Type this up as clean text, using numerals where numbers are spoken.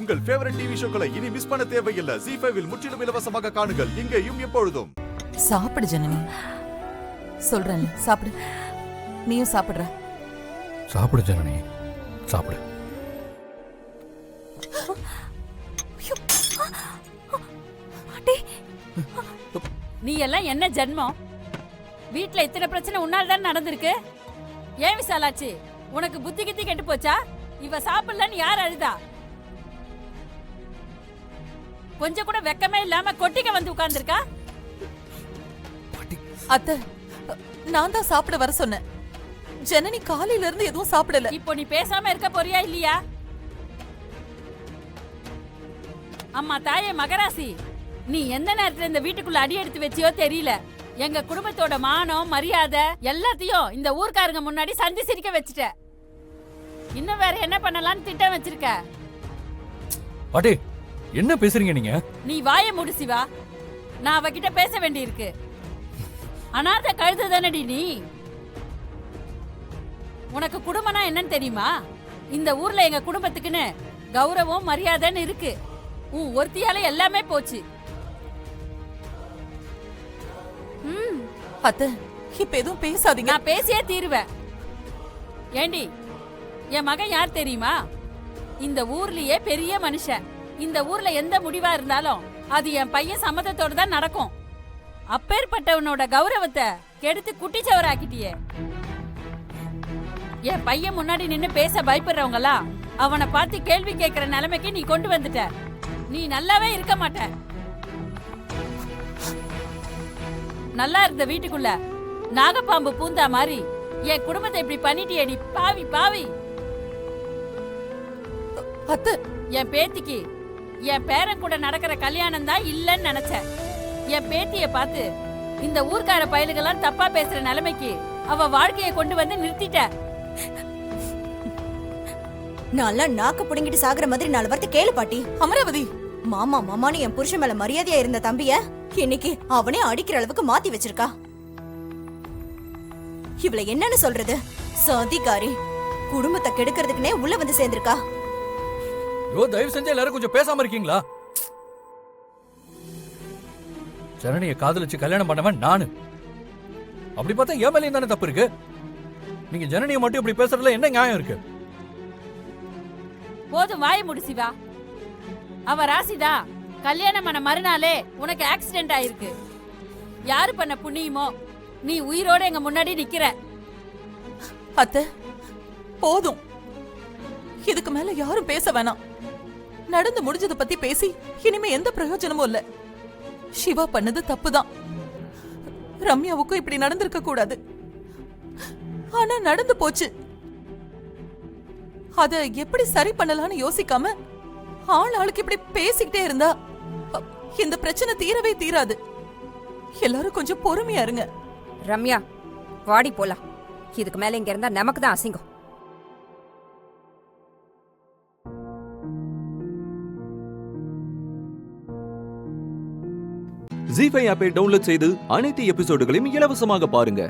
உங்கள் favourite TV ஷோக்களை இனி miss பண்ண தேவையில்லை. ZEE5 இல் முற்றிலும் இலவசமாக காணுங்கள். இங்கேயும் எப்பொழுதும். சாப்பிடு ஜனனி, சொல்றேன் சாப்பிடு. நீயும் சாப்பிடுற. சாப்பிடு ஜனனி, சாப்பிடு. நீ எல்லாம் என்ன ஜென்மம்? வீட்ல இத்தனை பிரச்சனை உன்னால தான் நடந்திருக்கு. ஏன் விசாலாச்சு, உனக்கு புத்தி கித்தி கெட்டு போச்சா? இவ சாப்பிடலன்னு யார் அழுதா? கொஞ்சம் கூட வெக்கமே இல்லாம கொட்டிக்க வந்து உட்கார்ந்துருக்கா. அத்தை, நான் தான் சாப்பிட வர சொன்னேன். ஜனனி காலையில இருந்து எதுவும் சாப்பிடல. இப்போ நீ பேசாம இருக்க போறியா இல்லையா? அம்மா தாயே மகராசி, நீ எந்த நேரத்துல இந்த வீட்டுக்குள்ள அடி எடுத்து வச்சியோ தெரியல. எங்க குடும்பத்தோட மானம் மரியாதை எல்லாத்தையும் இந்த ஊர்க்காரங்க முன்னாடி சந்தி சிரிக்க வச்சுட்ட. இன்னும் வேற என்ன பண்ணலாம்னு திட்டம் வச்சிருக்க. பாட்டி, என்ன பேசுறீங்க நீங்க? நீ வாயை மூடு சிவா. நான் அவகிட்ட பேச வேண்டியிருக்கு. அனாதை கழுது தானடி நீ. உனக்கு குடும்பம்னா என்னன்னு தெரியுமா? இந்த ஊர்ல எங்க குடும்பத்துக்குன்னு கௌரவம் மரியாதைன்னு இருக்கு. உன் ஒருத்தியால எல்லாமே போச்சு. அத்தை, இப்ப எதுவும் பேசாதீங்க. நான் பேசியே தீருவேன். ஏண்டி, என் மகன் யார் தெரியுமா? இந்த ஊர்லயே பெரிய மனுஷன். இந்த ஊர்ல எந்த முடிவா இருந்தாலும் அது என் பையன் சம்மதத்தோட தான் நடக்கும். அப்பேற்பட்டவனோட கௌரவத்தை கெடுத்து குட்டிச்சவராக்கிட்டியே. என் பையன் முன்னாடி நின்னு பேச பயப்படுறவங்கலாம் அவனை பார்த்து கேள்வி கேட்கிற நிலைமைக்கு நீ கொண்டு வந்துட்ட. நீ நல்லாவே இருக்க மாட்ட. நல்லா இருந்த வீட்டுக்குள்ள நாகப்பாம்பு பூந்தா மாதிரி என் குடும்பத்தை இப்படி பண்ணிட்டியேடி பாவி பாவி. அத்தை, என் பேத்திக்கு என் பேரன் கூட நடக்கிற கல்யாணம் தான் இல்லன்னு நினைச்சேன். என் பேத்திய பார்த்து இந்த ஊர்க்கார பயலுகெல்லாம் தப்பா பேசுற நிலைமைக்கு அவ வாழ்க்கையை கொண்டு வந்து நிறுத்திட்ட. நல்லா நாக்க புடுங்கிட்டு சாகுற மாதிரி 4 வார்த்தை கேளு பாட்டி. அமராவதி, மாமா மாமான்னு என் புருஷன் மேல மரியாதையா இருந்த தம்பிய இன்னைக்கு அவனே அடிக்கிற அளவுக்கு மாத்தி வச்சிருக்கா. இவள என்னன்னு சொல்றது? சதிகாரி, குடும்பத்தை கெடுக்கிறதுக்குனே உள்ள வந்து சேர்ந்திருக்கா. யோ, தயவு செஞ்சு எல்லாரும் கொஞ்சம் பேசாம இருக்கீங்களா? ஜனனிய காதலிச்சு கல்யாணம் பண்ணவன் நானு. அப்படி பார்த்தா என் மேலேயும் தானே தப்பு இருக்கு. நீங்க ஜனனியை மட்டும் இப்படி பேசுறதுல என்ன நியாயம் இருக்கு? போதும், வாய முடி சிவா. அவ ராசிதா கல்யாணம் பண்ண மறுநாளே உனக்கு ஆக்சிடென்ட் ஆயிருக்கு. யாரு பண்ண புண்ணியமோ நீ உயிரோட எங்க முன்னாடி நிக்கிற. அத்தை, போதும். இதுக்கு மேல யாரும் பேச வேணாம். நடந்து முடிஞ்சதை பத்தி பேசி இனிமே எந்த பிரயோஜனமும் இல்ல. சிவா பண்ணது தப்புதான். ரம்யாவுக்கும் இப்படி நடந்திருக்க கூடாது. ஆனா நடந்து போச்சு. அத எப்படி சரி பண்ணலாம்னு யோசிக்காம ஆளுக்கு இப்படி பேசிக்கிட்டே இருந்தா இந்த பிரச்சனை தீரவே தீராது. எல்லாரும் கொஞ்சம் பொறுமையா இருங்க. ரம்யா, வாடி போலாம். இதுக்கு மேல இங்க இருந்தா நமக்கு தான் அசிங்கம். ZEE5 ஆப்பை டவுன்லோட் செய்து அனைத்து எபிசோடுகளையும் இலவசமாக பாருங்க.